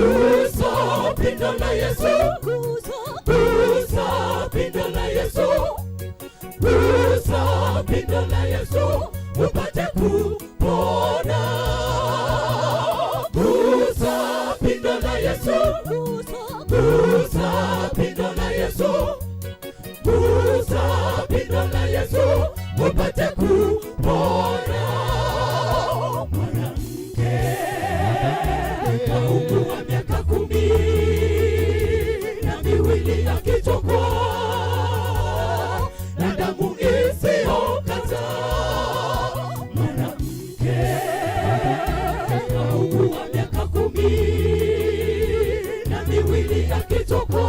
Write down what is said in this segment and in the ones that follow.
Gusa pindo la Yesu, gusa pindo la Yesu, gusa pindo la Yesu, upate kupona. Gusa pindo la Yesu, gusa pindo la Yesu, gusa pindo la Yesu, upate kupona. Mwanamke kaugua miaka 12 akitokwa na damu isiyokata. Mwanamke kaugua miaka 12 akitokwa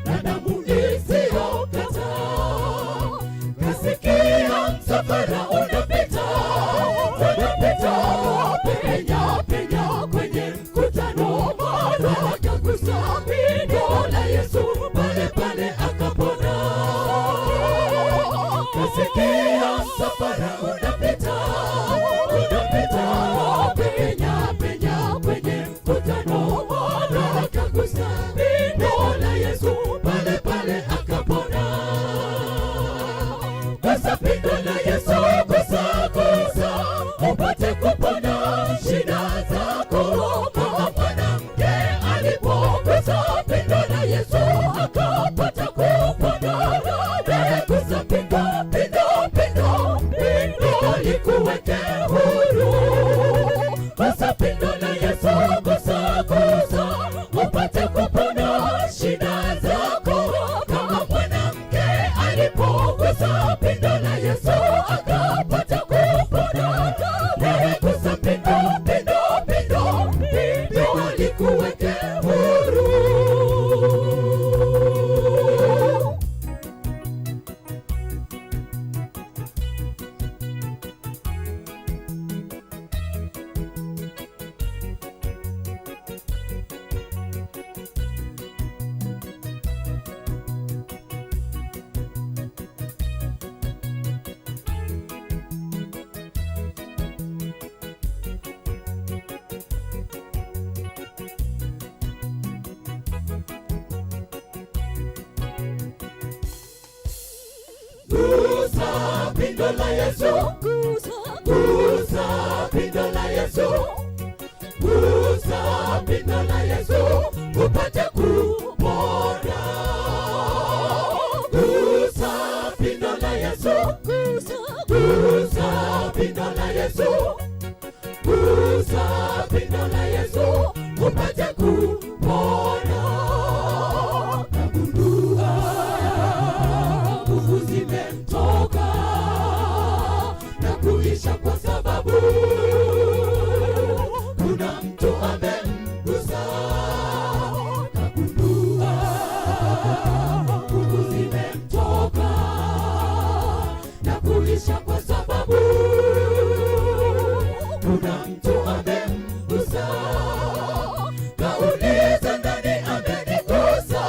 na damu isiyokata. Kasikia msafara unapita, penya kwenye mkutano, mara akagusa pindo la Yesu, pale akapona. Kasikia msafara unapita, penya kwenye mkutano, mara akagusa pindo la Yesu, pale akapona. Gusa pindo la Yesu, gusa upate kupona shida zako. Kama mwanamke alipogusa pindo la Yesu akapata kupona. Gusa pindo likuweke huru. Gusa pindo la Yesu, gusa upate kupona shida zako. Kama mwanamke alipogusa pindo la Yesu akapata kupona. Gusa pindo likuweke huru. Gusa pindo la Yesu, gusa pindo la Yesu, gusa pindo la Yesu, upate kupona. Gusa pindo la Yesu, gusa pindo la Yesu, gusa pindo la Yesu, upate kupona. Zimemtoka na kuisha kwa sababu kuna mtu amemgusa. Kagundua nguvu zimemtoka na kuisha kwa sababu kuna mtu amemgusa. Kauliza ndani amenigusa,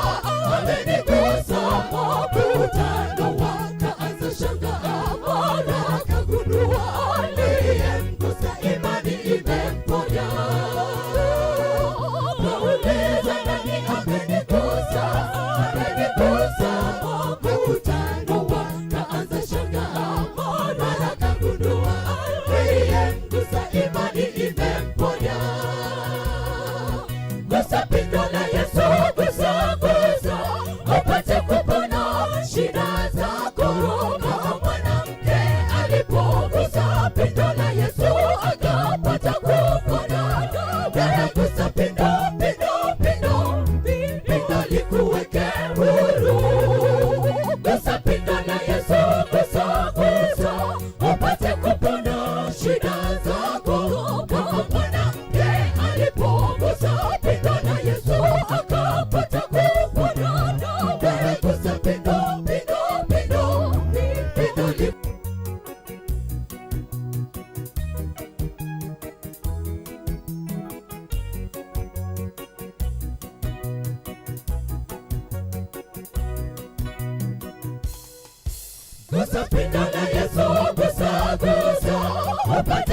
mkutano wakaanza shangaa, mara kagundua aliyemgusa imani imemponya. Kauliza ndani amenigusa, mkutano wakaanza shangaa, mara kagundua aliyemgusa imani imemponya. Gusa pindo la Yesu, gusa upate kupona shida zako. Kama mwanamke alipogusa pindo la Yesu akapata kupona. Gusa pindo likuweke huru. Gusa pindo la Yesu, gusa upate kupona shida zako. Kama mwanamke alipogusa pindo la Yesu akapata kupona. Gusa pindo Gusa pindo la Yesu, gusa upate